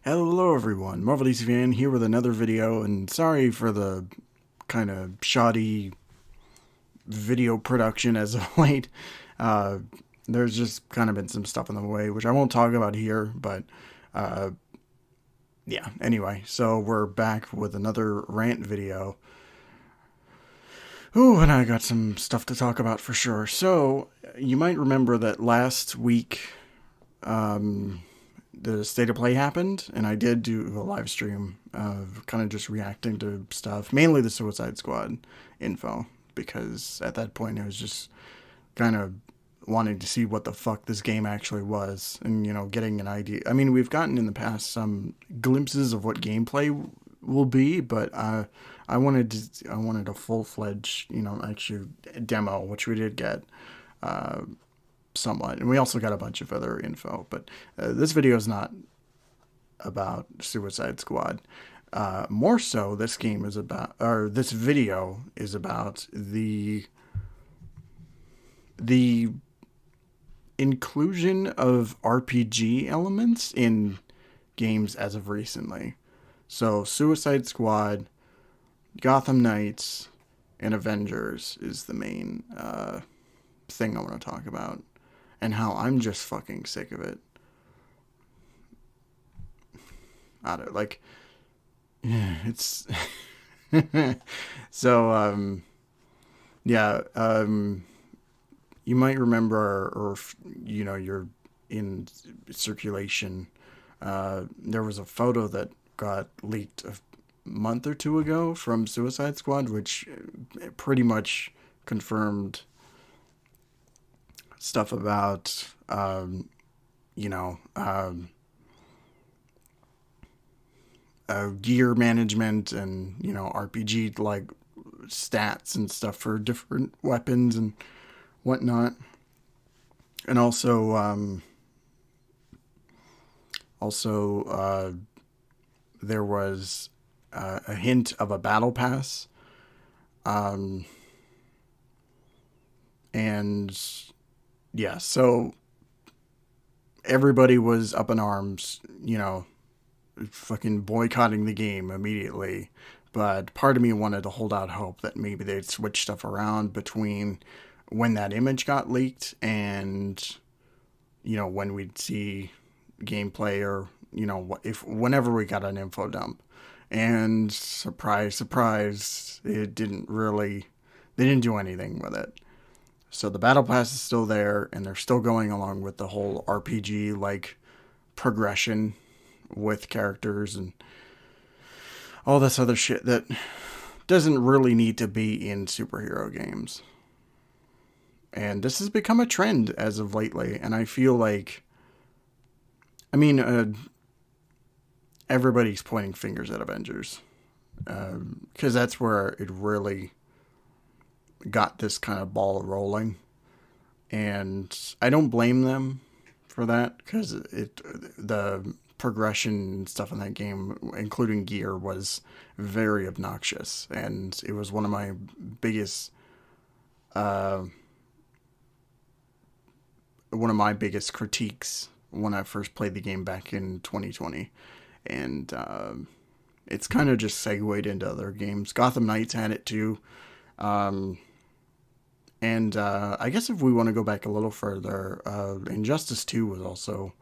Hello everyone, Marvel DC Fan here with another video, and sorry for the kind of shoddy video production as of late. Uh, there's just kind of been some stuff in the way, which I won't talk about here, but uh, yeah, anyway, so we're back with another rant video. Ooh, and I got some stuff to talk about for sure. So, you might remember that last week, the State of Play happened, and I did do a live stream of kind of just reacting to stuff, mainly the Suicide Squad info, because at that point I was just kind of wanting to see what the fuck this game actually was, and getting an idea. I mean, we've gotten in the past some glimpses of what gameplay will be, but I wanted a full fledged, actually demo, which we did get. Uh, Somewhat, and we also got a bunch of other info, but this video is not about Suicide Squad. More so, this game is about, or this video is about the inclusion of RPG elements in games as of recently. So Suicide Squad, Gotham Knights, and Avengers is the main thing I want to talk about, and how I'm just fucking sick of it. I don't like. It's so yeah, you might remember, or if, you're in circulation. There was a photo that got leaked a month or two ago from Suicide Squad, which pretty much confirmed stuff about you know um, gear management and RPG like stats and stuff for different weapons and whatnot, and also there was a hint of a battle pass, um, and yeah, so everybody was up in arms, fucking boycotting the game immediately. But part of me wanted to hold out hope that maybe they'd switch stuff around between when that image got leaked and, when we'd see gameplay, or, if whenever we got an info dump. And surprise, surprise, they didn't do anything with it. So the battle pass is still there, and they're still going along with the whole RPG like progression with characters and all this other shit that doesn't really need to be in superhero games. And this has become a trend as of lately, and I feel like, I mean, everybody's pointing fingers at Avengers, because that's where it really got this kind of ball rolling, and I don't blame them for that, because the progression and stuff in that game, including gear, was very obnoxious, and it was biggest uh, one of my biggest critiques when I first played the game back in 2020, and it's kind of just segued into other games. Gotham Knights had it too. Um, and I guess if we want to go back a little further, Injustice 2 was also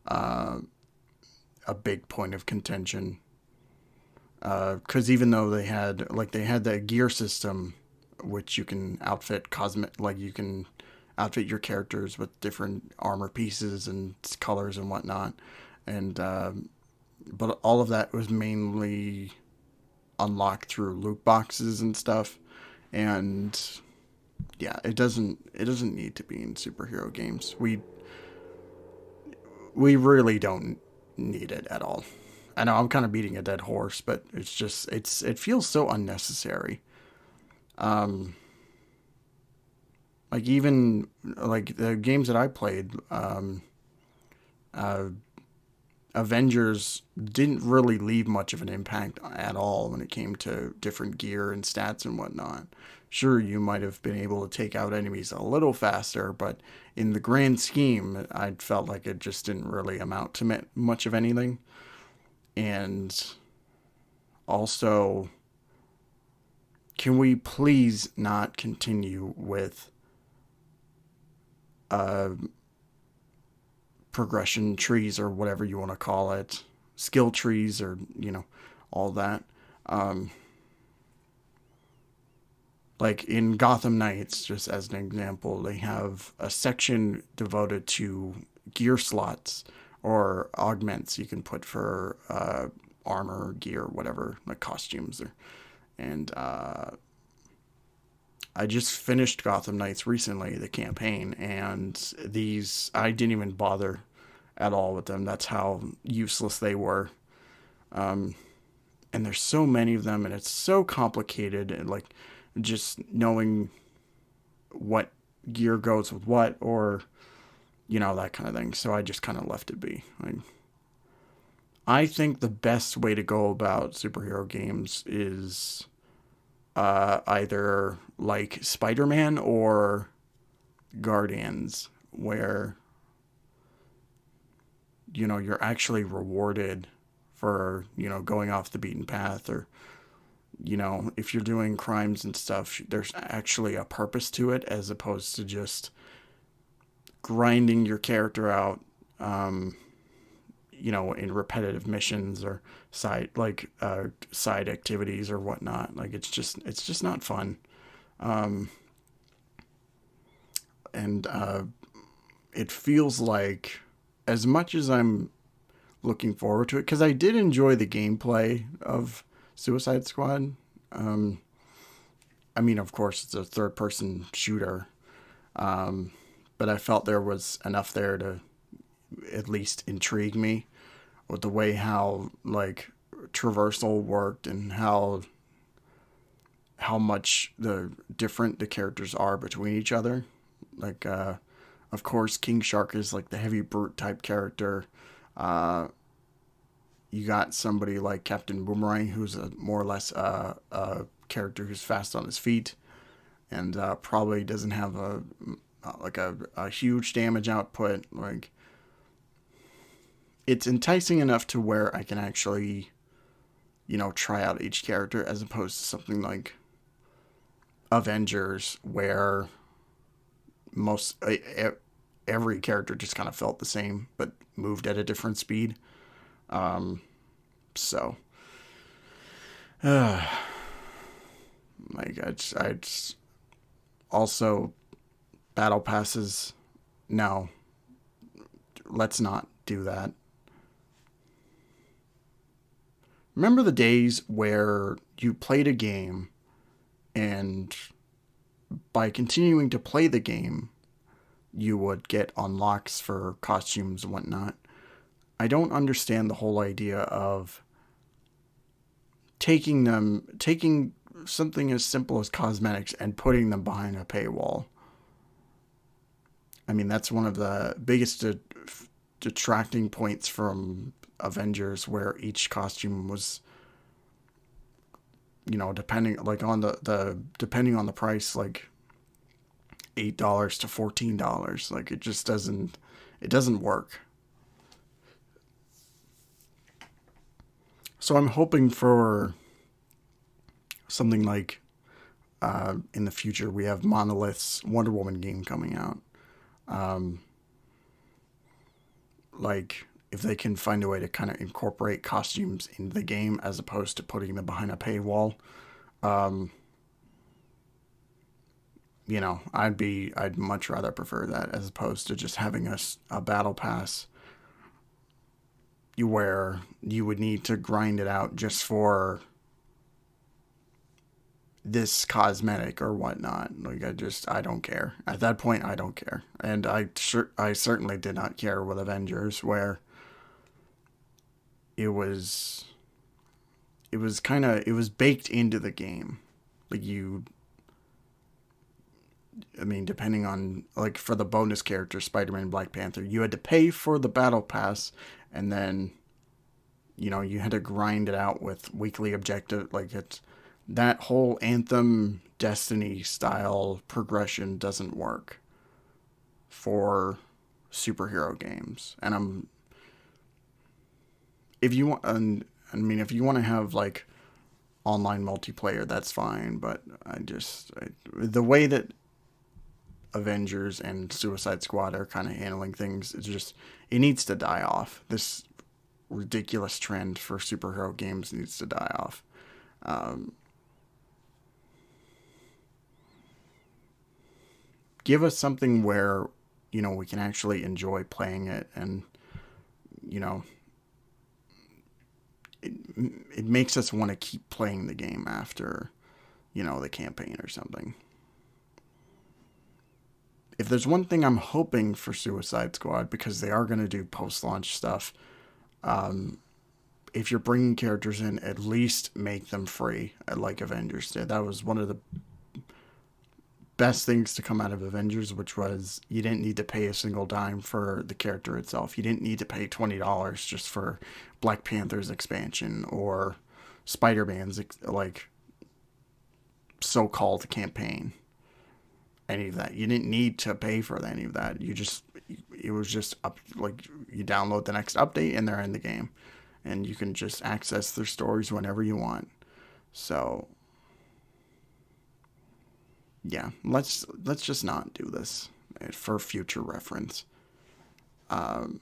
uh, a big point of contention. Because even though they had the gear system, which you can outfit you can outfit your characters with different armor pieces and colors and whatnot, and but all of that was mainly unlocked through loot boxes and stuff, and yeah, it doesn't need to be in superhero games. We really don't need it at all. I know I'm kind of beating a dead horse, but it feels so unnecessary. Um, like, even like the games that I played, uh, Avengers didn't really leave much of an impact at all when it came to different gear and stats and whatnot. Sure, you might have been able to take out enemies a little faster, but in the grand scheme, I felt like it just didn't really amount to much of anything. And also, can we please not continue with uh, progression trees or whatever you want to call it, skill trees or, all that. Um, like in Gotham Knights, just as an example, they have a section devoted to gear slots or augments you can put for armor, gear, whatever, like costumes. And I just finished Gotham Knights recently, the campaign, and these, I didn't even bother at all with them. That's how useless they were. Um, and there's so many of them, and it's so complicated, and like just knowing what gear goes with what, or that kind of thing. So I just kind of left it be. I think the best way to go about superhero games is either like Spider-Man or Guardians, where you're actually rewarded for going off the beaten path, or if you're doing crimes and stuff, there's actually a purpose to it, as opposed to just grinding your character out, in repetitive missions or side activities or whatnot. Like it's just not fun. Um, and It feels like, as much as I'm looking forward to it, because I did enjoy the gameplay of Suicide Squad. Um, I mean, of course, it's a third person shooter, um, but I felt there was enough there to at least intrigue me with the way how like traversal worked, and how much the different the characters are between each other. Like, of course, King Shark is like the heavy brute type character. Uh, you got somebody like Captain Boomerang, who's a more or less a character who's fast on his feet, and probably doesn't have a huge damage output. Like, it's enticing enough to where I can actually try out each character, as opposed to something like Avengers, where most every character just kind of felt the same but moved at a different speed. Um, so, uh, like I also, battle passes. No, let's not do that. Remember the days where you played a game, and by continuing to play the game, you would get unlocks for costumes and whatnot. I don't understand the whole idea of taking something as simple as cosmetics and putting them behind a paywall. I mean, that's one of the biggest detracting points from Avengers, where each costume was, depending like on the depending on the price, like $8 to $14. Like, it doesn't work. So I'm hoping for something like, in the future, we have Monolith's Wonder Woman game coming out. Um, like, if they can find a way to kind of incorporate costumes into the game, as opposed to putting them behind a paywall. Um, I'd much rather prefer that, as opposed to just having a battle pass where you would need to grind it out just for this cosmetic or whatnot. Like, I don't care. At that point, I don't care. And I certainly did not care with Avengers, where it was it was baked into the game. Like, I mean, depending on, like, for the bonus characters, Spider-Man and Black Panther, you had to pay for the battle pass, and then you had to grind it out with weekly objective. Like, it's that whole Anthem Destiny style progression doesn't work for superhero games. And if you want, and I mean, if you want to have like online multiplayer, that's fine. But the way that Avengers and Suicide Squad are kind of handling things, it needs to die off. This ridiculous trend for superhero games needs to die off. Um, Give us something where we can actually enjoy playing it, and you know it, it makes us want to keep playing the game after the campaign or something. If there's one thing I'm hoping for Suicide Squad, because they are going to do post-launch stuff, um, if you're bringing characters in, at least make them free, like Avengers did. That was one of the best things to come out of Avengers, which was you didn't need to pay a single dime for the character itself. You didn't need to pay $20 just for Black Panther's expansion or Spider-Man's like so-called campaign. Any of that, you didn't need to pay for any of that. It was just up, like, you download the next update and they're in the game, and you can just access their stories whenever you want. So yeah, let's just not do this for future reference. Um,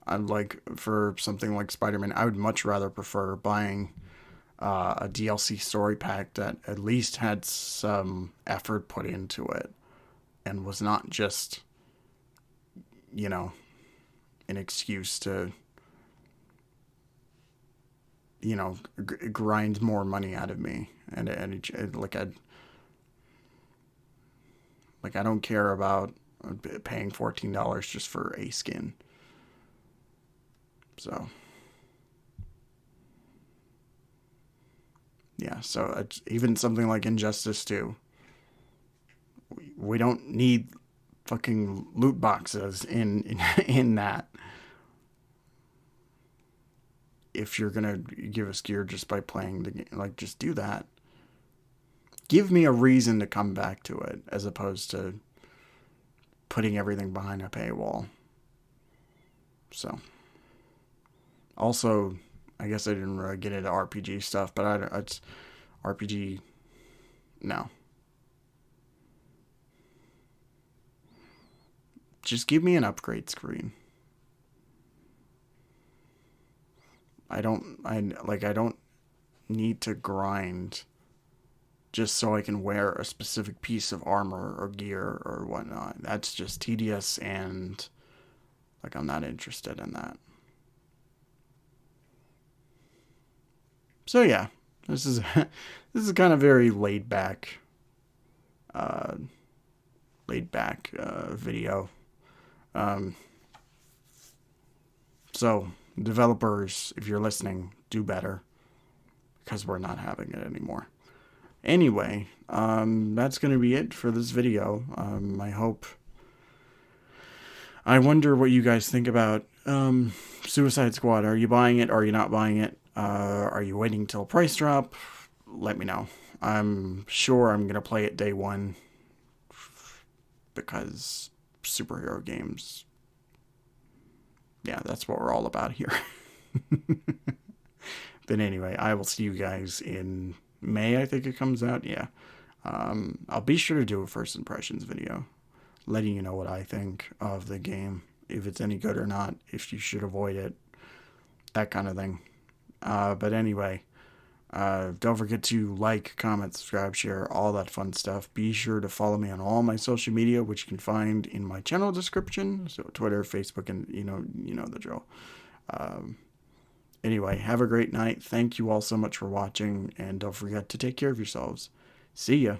I'd like, for something like Spider-Man, I would much rather prefer buying a DLC story pack that at least had some effort put into it and was not just, you know, an excuse to, grind more money out of me. Like, I don't care about paying $14 just for a skin. So yeah, so even something like Injustice 2, we don't need fucking loot boxes in that. If you're gonna give us gear just by playing the game, like, just do that. Give me a reason to come back to it, as opposed to putting everything behind a paywall. So, also, I guess I didn't really get into RPG stuff, but it's RPG. No, just give me an upgrade screen. I don't need to grind just so I can wear a specific piece of armor or gear or whatnot. That's just tedious, and like, I'm not interested in that. So yeah, this is this is kind of very uh, laid back video. Um, so developers, if you're listening, do better, because we're not having it anymore. Anyway, that's going to be it for this video. I wonder what you guys think about Suicide Squad. Are you buying it? Are you not buying it? Are you waiting till price drop? Let me know. I'm sure I'm going to play it day one, because superhero games, yeah, that's what we're all about here. But anyway, I will see you guys in May, I think it comes out. Yeah. I'll be sure to do a first impressions video, letting you know what I think of the game, if it's any good or not, if you should avoid it, that kind of thing. But anyway, don't forget to like, comment, subscribe, share, all that fun stuff. Be sure to follow me on all my social media, which you can find in my channel description. So Twitter, Facebook, and you know the drill. Anyway, have a great night. Thank you all so much for watching, and don't forget to take care of yourselves. See ya.